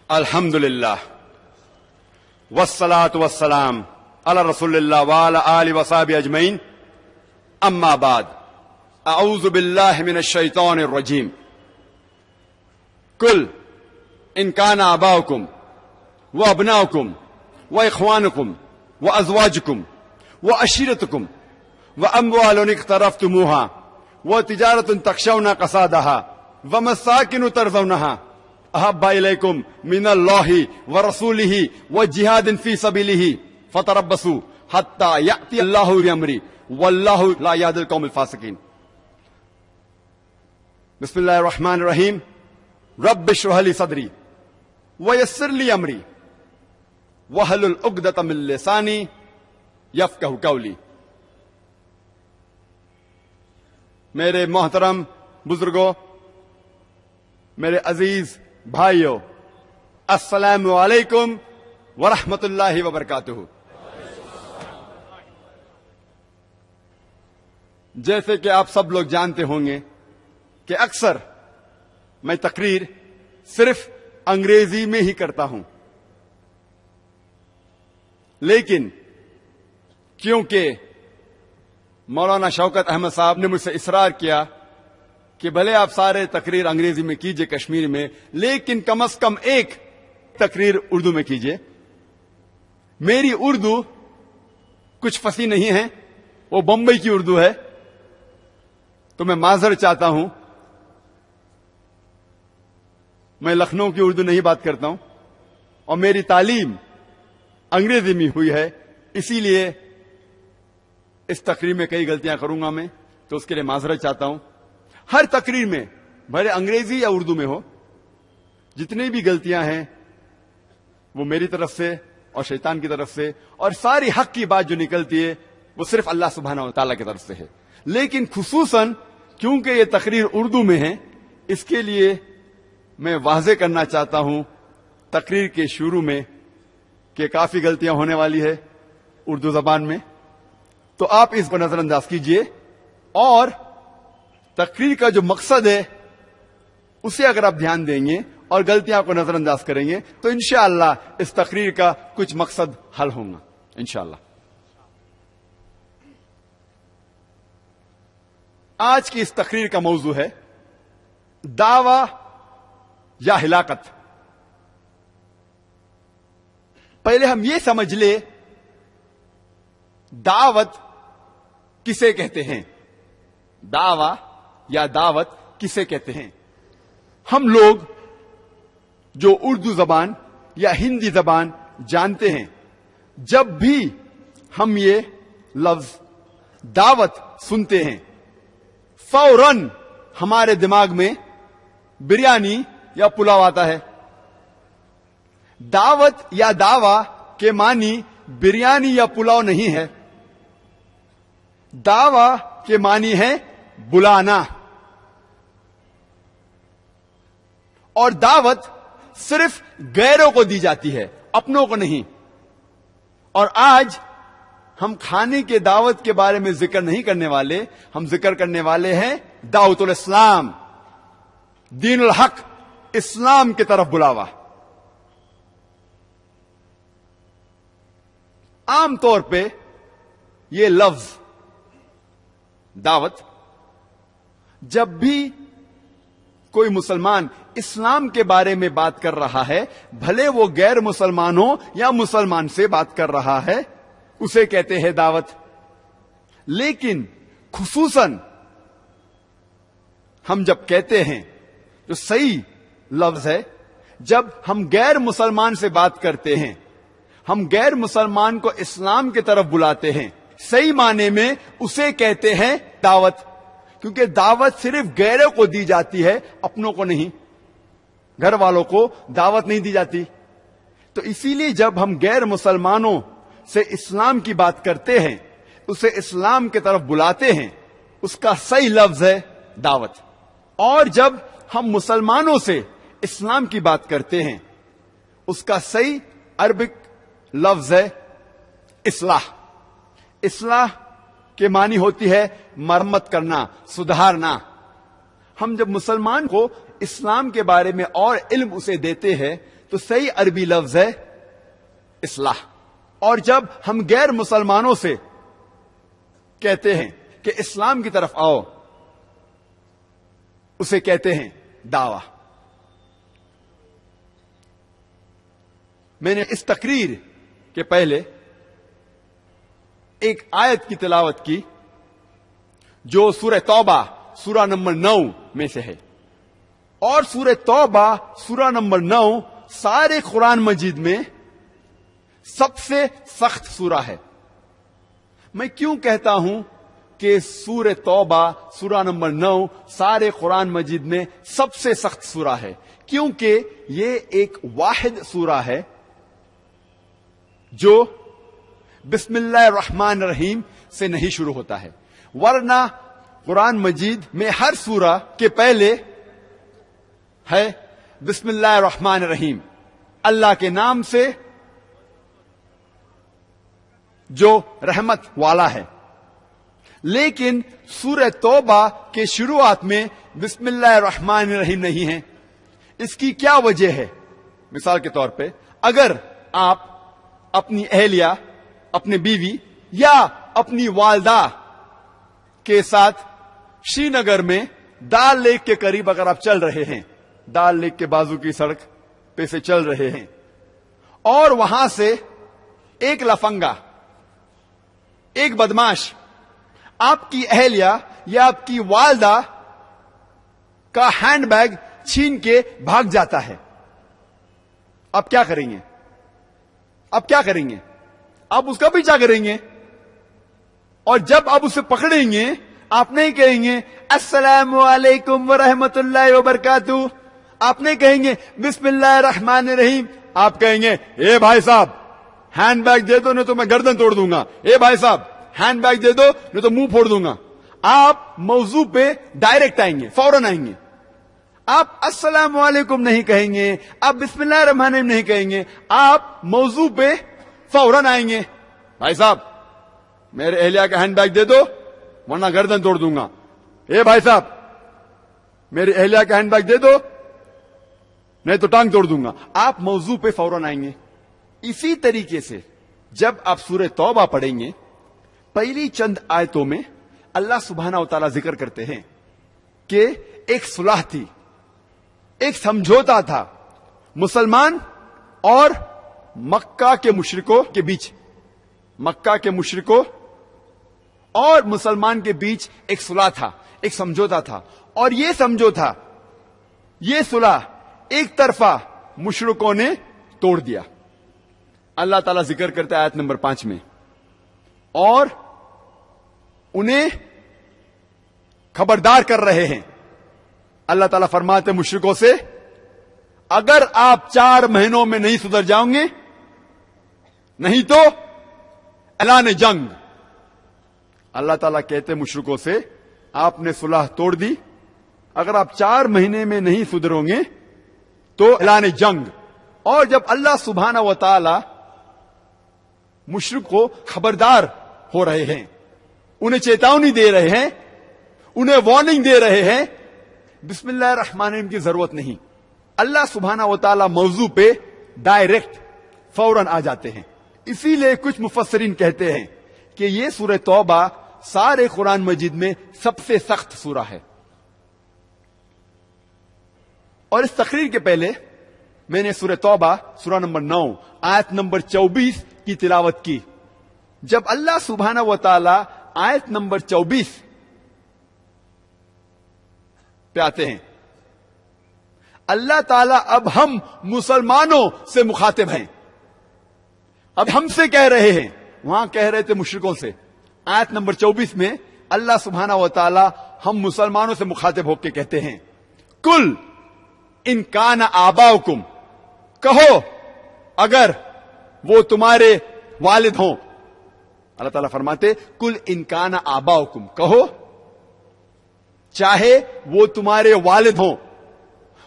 الحمدللہ والصلاة والسلام علی رسول اللہ وعلی آلہ وصحبہ اجمعین، اما بعد، اعوذ باللہ من الشیطان الرجیم۔ قل ان کان آباؤکم وابناؤکم واخوانکم وازواجکم وعشیرتکم واموال اقترفتموها وتجارة تخشون کسادها ومساکن ترضونها احب الیکم من اللہ ورسولہ وجہاد فی سبیلہ فتربصوا حتی یأتی اللہ بامرہ واللہ لا یہدی القوم الفاسقین۔ بسم اللہ الرحمن الرحیم۔ رب اشرح لی صدری ویسر لی امری واحلل عقدۃ من لسانی یفقہوا قولی۔ میرے محترم بزرگوں، میرے عزیز بھائیو، السلام علیکم ورحمۃ اللہ وبرکاتہ۔ جیسے کہ آپ سب لوگ جانتے ہوں گے کہ اکثر میں تقریر صرف انگریزی میں ہی کرتا ہوں، لیکن کیونکہ مولانا شوکت احمد صاحب نے مجھ سے اصرار کیا کہ بھلے آپ سارے تقریر انگریزی میں کیجئے کشمیری میں، لیکن کم از کم ایک تقریر اردو میں کیجئے۔ میری اردو کچھ فصیح نہیں ہے، وہ بمبئی کی اردو ہے، تو میں معذرت چاہتا ہوں، میں لکھنؤ کی اردو نہیں بات کرتا ہوں، اور میری تعلیم انگریزی میں ہوئی ہے، اسی لیے اس تقریر میں کئی غلطیاں کروں گا میں، تو اس کے لیے معذرت چاہتا ہوں۔ ہر تقریر میں بھلے انگریزی یا اردو میں ہو، جتنی بھی غلطیاں ہیں وہ میری طرف سے اور شیطان کی طرف سے، اور ساری حق کی بات جو نکلتی ہے وہ صرف اللہ سبحانہ و تعالیٰ کی طرف سے ہے۔ لیکن خصوصاً کیونکہ یہ تقریر اردو میں ہے، اس کے لیے میں واضح کرنا چاہتا ہوں تقریر کے شروع میں کہ کافی غلطیاں ہونے والی ہے اردو زبان میں، تو آپ اس کو نظر انداز کیجئے، اور تقریر کا جو مقصد ہے اسے اگر آپ دھیان دیں گے اور غلطیاں کو نظر انداز کریں گے تو انشاءاللہ اس تقریر کا کچھ مقصد حل ہوگا انشاءاللہ۔ آج کی اس تقریر کا موضوع ہے دعویٰ یا ہلاکت۔ پہلے ہم یہ سمجھ لیں دعوت کسے کہتے ہیں، دعویٰ یا دعوت کسے کہتے ہیں۔ ہم لوگ جو اردو زبان یا ہندی زبان جانتے ہیں، جب بھی ہم یہ لفظ دعوت سنتے ہیں فوراً ہمارے دماغ میں بریانی یا پلاؤ آتا ہے۔ دعوت یا دعویٰ کے معنی بریانی یا پلاؤ نہیں ہے، دعویٰ کے معنی ہے بلانا، اور دعوت صرف غیروں کو دی جاتی ہے، اپنوں کو نہیں۔ اور آج ہم کھانے کے دعوت کے بارے میں ذکر نہیں کرنے والے، ہم ذکر کرنے والے ہیں دعوت الاسلام، دین الحق، اسلام کی طرف بلاوا۔ عام طور پہ یہ لفظ دعوت جب بھی کوئی مسلمان اسلام کے بارے میں بات کر رہا ہے، بھلے وہ غیر مسلمان ہو یا مسلمان سے بات کر رہا ہے، اسے کہتے ہیں دعوت۔ لیکن خصوصاً ہم جب کہتے ہیں جو صحیح لفظ ہے، جب ہم غیر مسلمان سے بات کرتے ہیں، ہم غیر مسلمان کو اسلام کی طرف بلاتے ہیں، صحیح معنی میں اسے کہتے ہیں دعوت، کیونکہ دعوت صرف غیروں کو دی جاتی ہے، اپنوں کو نہیں، گھر والوں کو دعوت نہیں دی جاتی۔ تو اسی لیے جب ہم غیر مسلمانوں سے اسلام کی بات کرتے ہیں، اسے اسلام کی طرف بلاتے ہیں، اس کا صحیح لفظ ہے دعوت. اور جب ہم مسلمانوں سے اسلام کی بات کرتے ہیں، اس کا صحیح عربک لفظ ہے اصلاح. اصلاح کے معنی ہوتی ہے مرمت کرنا، سدھارنا. ہم جب مسلمان کو اسلام کے بارے میں اور علم اسے دیتے ہیں تو صحیح عربی لفظ ہے اصلاح. اور جب ہم غیر مسلمانوں سے کہتے ہیں کہ اسلام کی طرف آؤ، اسے کہتے ہیں دعویٰ. میں نے اس تقریر کے پہلے ایک آیت کی تلاوت کی جو سورہ توبہ سورہ نمبر 9 میں سے ہے. اور سورہ توبہ سورہ نمبر 9 سارے قرآن مجید میں سب سے سخت سورہ ہے. میں کیوں کہتا ہوں کہ سورہ توبہ سورہ نمبر 9 سارے قرآن مجید میں سب سے سخت سورہ ہے؟ کیونکہ یہ ایک واحد سورہ ہے جو بسم اللہ الرحمن الرحیم سے نہیں شروع ہوتا ہے. ورنہ قرآن مجید میں ہر سورہ کے پہلے ہے بسم اللہ الرحمن الرحیم، اللہ کے نام سے جو رحمت والا ہے. لیکن سورہ توبہ کے شروعات میں بسم اللہ الرحمن الرحیم نہیں ہے. اس کی کیا وجہ ہے؟ مثال کے طور پہ اگر آپ اپنی اہلیہ، اپنے بیوی یا اپنی والدہ کے ساتھ شری نگر میں ڈال لیک کے قریب اگر آپ چل رہے ہیں، ڈال لیک کے بازو کی سڑک پہ سے چل رہے ہیں، اور وہاں سے ایک لفنگا، ایک بدماش آپ کی اہلیہ یا آپ کی والدہ کا ہینڈ بیگ چھین کے بھاگ جاتا ہے، آپ کیا کریں گے؟ آپ کیا کریں گے؟ آپ اس کا پیچھا کریں گے. اور جب آپ اسے پکڑیں گے آپ نہیں کہیں گے السلام علیکم ورحمۃ اللہ وبرکاتہ، آپ نہیں کہیں گے بسم اللہ الرحمن الرحیم، آپ کہیں گے اے بھائی صاحب ہینڈ بیگ دے دو نہیں تو میں گردن توڑ دوں گا، اے بھائی صاحب ہینڈ بیگ دے دو نہیں تو منہ پھوڑ دوں گا. آپ موضوع پہ ڈائریکٹ آئیں گے، فوراً آئیں گے. آپ السلام علیکم نہیں کہیں گے، آپ بسم اللہ الرحمن الرحیم نہیں کہیں گے، آپ موضوع پہ فوراً آئیں گے. بھائی صاحب میرے اہلیہ کا ہینڈ بیگ دے دو ورنہ گردن توڑ دوں گا. اے بھائی صاحب میری اہلیہ کا ہینڈ بیگ دے دو نہیں تو ٹانگ توڑ دوں گا. آپ موضوع پہ فوراً آئیں گے. اسی طریقے سے جب آپ سورہ توبہ پڑھیں گے، پہلی چند آیتوں میں اللہ سبحانہ و تعالیٰ ذکر کرتے ہیں کہ ایک صلح تھی، ایک سمجھوتا تھا مسلمان اور مکہ کے مشرکوں کے بیچ. مکہ کے مشرکوں اور مسلمان کے بیچ ایک صلح تھا، ایک سمجھوتا تھا. اور یہ سمجھوتا، یہ صلح ایک طرفہ مشرکوں نے توڑ دیا. اللہ تعالیٰ ذکر کرتا ہے آیت نمبر 5 میں، اور انہیں خبردار کر رہے ہیں. اللہ تعالیٰ فرماتے مشرکوں سے اگر آپ 4 مہینوں میں نہیں سدھر جاؤں گے نہیں تو اعلان جنگ. اللہ تعالیٰ کہتے مشرکوں سے آپ نے صلح توڑ دی، اگر آپ 4 مہینے میں نہیں سدھرو گے تو اعلان جنگ. اور جب اللہ سبحانہ و تعالی مشرک کو خبردار ہو رہے ہیں، انہیں چیتاونی دے رہے ہیں، انہیں وارننگ دے رہے ہیں، بسم اللہ الرحمن الرحیم کی ضرورت نہیں. اللہ سبحانہ و تعالی موضوع پہ ڈائریکٹ فوراً آ جاتے ہیں. اسی لیے کچھ مفسرین کہتے ہیں کہ یہ سورہ توبہ سارے قرآن مجید میں سب سے سخت سورہ ہے. اور اس تقریر کے پہلے میں نے سورہ توبہ سورہ نمبر 9 آیت نمبر 24 کی تلاوت کی. جب اللہ سبحانہ و تعالی آیت نمبر 24 پہ آتے ہیں، اللہ تعالیٰ اب ہم مسلمانوں سے مخاطب ہیں، اب ہم سے کہہ رہے ہیں. وہاں کہہ رہے تھے مشرکوں سے. آیت نمبر 24 میں اللہ سبحانہ و تعالیٰ ہم مسلمانوں سے مخاطب ہو کے کہتے ہیں کل ان کان آباؤکم، کہو اگر وہ تمہارے والد ہوں. اللہ تعالیٰ فرماتے کل انکان آباؤکم، کہو چاہے وہ تمہارے والد ہوں،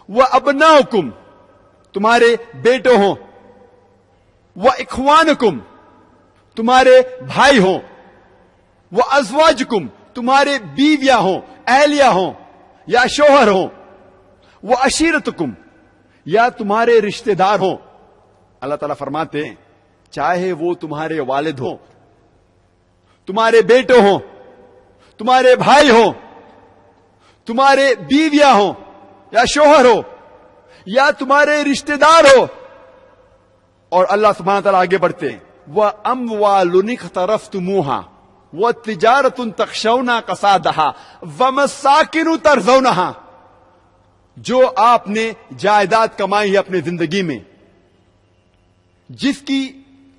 وہ ابناؤکم تمہارے بیٹے ہوں، وہ اخوانکم تمہارے بھائی ہوں، وہ ازواجکم تمہارے بیویاں ہوں، اہلیہ ہوں یا شوہر ہوں، وہ عشیرتکم یا تمہارے رشتہ دار ہوں. اللہ تعالیٰ فرماتے ہیں چاہے وہ تمہارے والد ہوں، تمہارے بیٹے ہوں، تمہارے بھائی ہوں، تمہارے بیویاں ہوں یا شوہر ہو یا تمہارے رشتہ دار ہو. اور اللہ سبحانہ تعالیٰ آگے بڑھتے ہیں وَأَمْوَالٌ اقْتَرَفْتُمُوهَا وَتِجَارَةٌ تَخْشَوْنَ كَسَادَهَا وَمَسَاكِنُ تَرْضَوْنَهَا، جو آپ نے جائیداد کمائی ہے اپنی زندگی میں، جس کی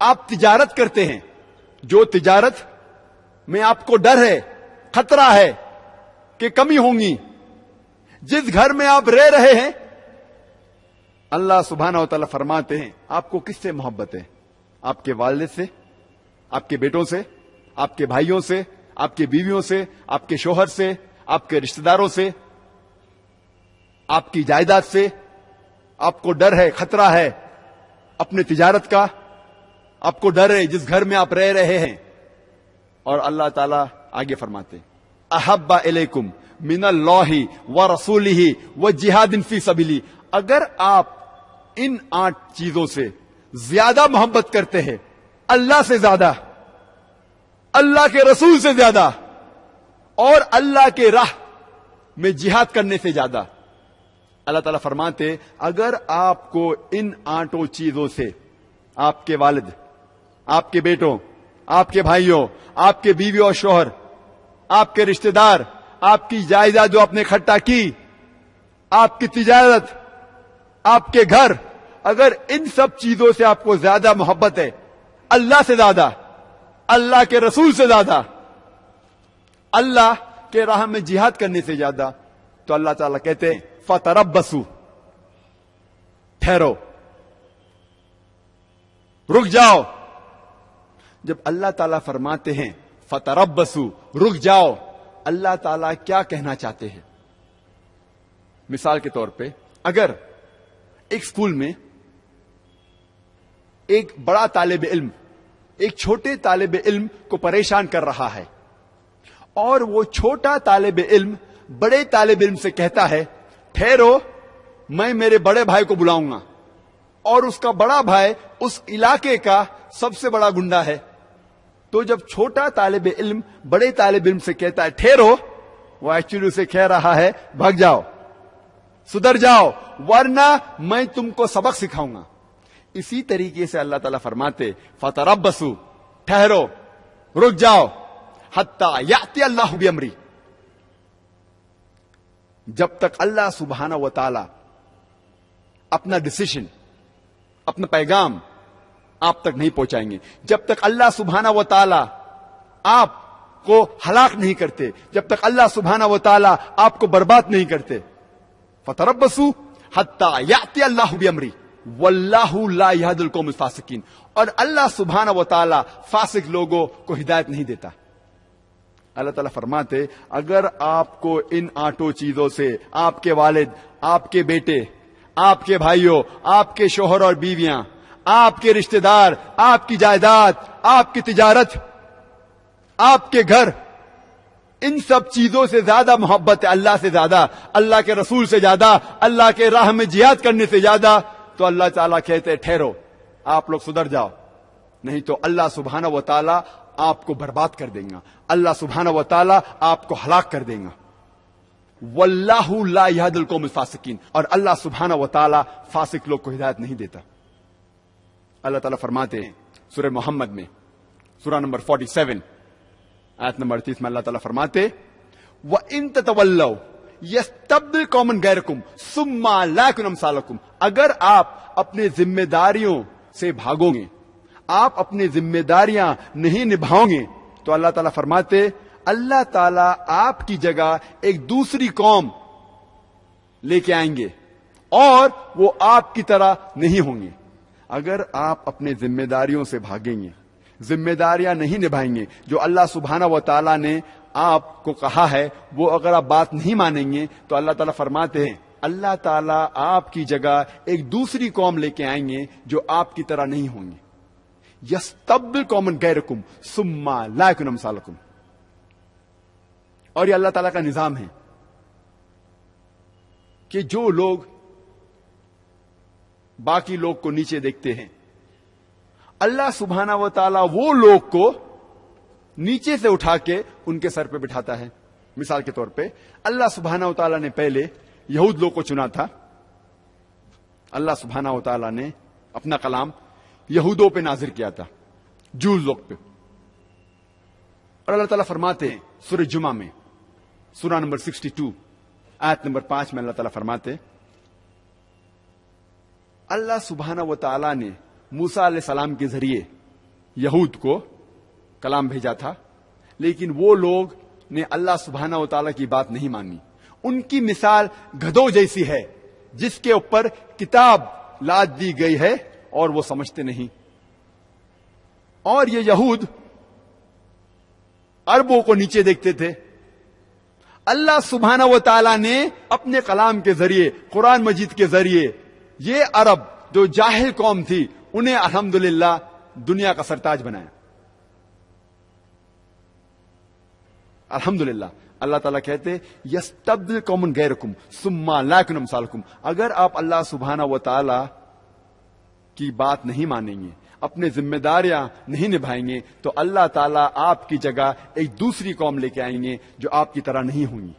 آپ تجارت کرتے ہیں، جو تجارت میں آپ کو ڈر ہے، خطرہ ہے کہ کمی ہوں گی، جس گھر میں آپ رہ رہے ہیں، اللہ سبحانہ و تعالیٰ فرماتے ہیں آپ کو کس سے محبت ہے؟ آپ کے والد سے، آپ کے بیٹوں سے، آپ کے بھائیوں سے، آپ کی بیویوں سے، آپ کے شوہر سے، آپ کے رشتہ داروں سے، آپ کی جائیداد سے. آپ کو ڈر ہے، خطرہ ہے اپنے تجارت کا، آپ کو ڈر ہے جس گھر میں آپ رہ رہے ہیں. اور اللہ تعالیٰ آگے فرماتے احب الیکم من اللہ ورسولہ وجہاد فی سبیلہ، اگر آپ ان 8 چیزوں سے زیادہ محبت کرتے ہیں، اللہ سے زیادہ، اللہ کے رسول سے زیادہ، اور اللہ کے راہ میں جہاد کرنے سے زیادہ، اللہ تعالیٰ فرماتے اگر آپ کو ان 8 چیزوں سے آپ کے والد، آپ کے بیٹوں، آپ کے بھائیوں، آپ کے بیوی اور شوہر، آپ کے رشتہ دار، آپ کی جائیداد جو آپ نے اکٹھا کی، آپ کی تجارت، آپ کے گھر، اگر ان سب چیزوں سے آپ کو زیادہ محبت ہے، اللہ سے زیادہ، اللہ کے رسول سے زیادہ، اللہ کے راہ میں جہاد کرنے سے زیادہ، تو اللہ تعالیٰ کہتے ہیں فتربصوا، ٹھہرو، رک جاؤ. جب اللہ تعالیٰ فرماتے ہیں فتربصوا، رک جاؤ، اللہ تعالیٰ کیا کہنا چاہتے ہیں؟ مثال کے طور پہ اگر ایک اسکول میں ایک بڑا طالب علم ایک چھوٹے طالب علم کو پریشان کر رہا ہے، اور وہ چھوٹا طالب علم بڑے طالب علم سے کہتا ہے ٹھہرو، میں میرے بڑے بھائی کو بلاؤں گا، اور اس کا بڑا بھائی اس علاقے کا سب سے بڑا گنڈا ہے، تو جب چھوٹا طالب علم بڑے طالب علم سے کہتا ہے ٹھہرو، وہ ایکچولی اسے کہہ رہا ہے بھاگ جاؤ، سدھر جاؤ، ورنہ میں تم کو سبق سکھاؤں گا. اسی طریقے سے اللہ تعالیٰ فرماتے فتربصوا، ٹھہرو، رک جاؤ، حتی یأتی اللہ بامری، جب تک اللہ سبحانہ و تعالی اپنا ڈسیشن، اپنا پیغام آپ تک نہیں پہنچائیں گے، جب تک اللہ سبحانہ و تعالی آپ کو ہلاک نہیں کرتے، جب تک اللہ سبحانہ و تعالی آپ کو برباد نہیں کرتے. فتربصوا حتی یأتی اللہ بامری واللہ لا یہدی القوم الفاسقین، اور اللہ سبحانہ و تعالی فاسق لوگوں کو ہدایت نہیں دیتا. اللہ تعالیٰ فرماتے اگر آپ کو ان 8 چیزوں سے آپ کے والد، آپ کے بیٹے، آپ کے بھائیوں، آپ کے شوہر اور بیویاں، آپ کے رشتہ دار، آپ کی جائیداد، آپ کی تجارت، آپ کے گھر، ان سب چیزوں سے زیادہ محبت ہے، اللہ سے زیادہ، اللہ کے رسول سے زیادہ، اللہ کے راہ میں جہاد کرنے سے زیادہ، تو اللہ تعالیٰ کہتے ٹھہرو، آپ لوگ سدھر جاؤ، نہیں تو اللہ سبحانہ و تعالیٰ آپ کو برباد کر دیں گا، اللہ سبحانہ و تعالیٰ آپ کو ہلاک کر دیں گا. واللہ لا یہدی القوم الفاسقین، اور اللہ سبحانہ و تعالیٰ فاسق لوگ کو ہدایت نہیں دیتا. اللہ تعالیٰ فرماتے ہیں سورہ محمد میں، سورہ نمبر 47 آیت نمبر 30 میں اللہ تعالیٰ فرماتے وَإِن تَتَوَلَّوْا يَسْتَبْدِلْ قَوْمًا غَيْرَكُمْ ثُمَّ لَا يَكُونُوا أَمْثَالَكُمْ، اگر آپ اپنے ذمہ داریوں سے بھاگو گے، آپ اپنی ذمہ داریاں نہیں نبھاؤ گے، تو اللہ تعالیٰ فرماتے اللہ تعالیٰ آپ کی جگہ ایک دوسری قوم لے کے آئیں گے، اور وہ آپ کی طرح نہیں ہوں گے. اگر آپ اپنے ذمہ داریوں سے بھاگیں گے، ذمہ داریاں نہیں نبھائیں گے جو اللہ سبحانہ و تعالیٰ نے آپ کو کہا ہے، وہ اگر آپ بات نہیں مانیں گے تو اللہ تعالیٰ فرماتے ہیں اللہ تعالیٰ آپ کی جگہ ایک دوسری قوم لے کے آئیں گے جو آپ کی طرح نہیں ہوں گے. یستبدل قوما غیرکم ثم لا یکونوا امثالکم. اور یہ اللہ تعالیٰ کا نظام ہے کہ جو لوگ باقی لوگ کو نیچے دیکھتے ہیں، اللہ سبحانہ و تعالیٰ وہ لوگ کو نیچے سے اٹھا کے ان کے سر پہ بٹھاتا ہے. مثال کے طور پہ اللہ سبحانہ و تعالیٰ نے پہلے یہود لوگ کو چنا تھا. اللہ سبحانہ و تعالیٰ نے اپنا کلام یہودوں پہ نازل کیا تھا، جوز لوگ پہ. اور اللہ تعالیٰ فرماتے ہیں سورہ جمعہ میں، سورہ نمبر 62 آیت نمبر 5 میں اللہ تعالیٰ فرماتے اللہ سبحانہ و تعالیٰ نے موسیٰ علیہ السلام کے ذریعے یہود کو کلام بھیجا تھا، لیکن وہ لوگ نے اللہ سبحانہ و تعالیٰ کی بات نہیں مانی. ان کی مثال گدھوں جیسی ہے جس کے اوپر کتاب لاد دی گئی ہے اور وہ سمجھتے نہیں. اور یہ یہود عربوں کو نیچے دیکھتے تھے. اللہ سبحانہ و تعالیٰ نے اپنے کلام کے ذریعے، قرآن مجید کے ذریعے، یہ عرب جو جاہل قوم تھی انہیں الحمدللہ دنیا کا سرتاج بنایا. الحمدللہ. اللہ تعالیٰ کہتے یستبدل قوما غیرکم ثم لا یکونوا امثالکم. اگر آپ اللہ سبحانہ و تعالیٰ کی بات نہیں مانیں گے، اپنے ذمہ داریاں نہیں نبھائیں گے، تو اللہ تعالیٰ آپ کی جگہ ایک دوسری قوم لے کے آئیں گے جو آپ کی طرح نہیں ہوں گی.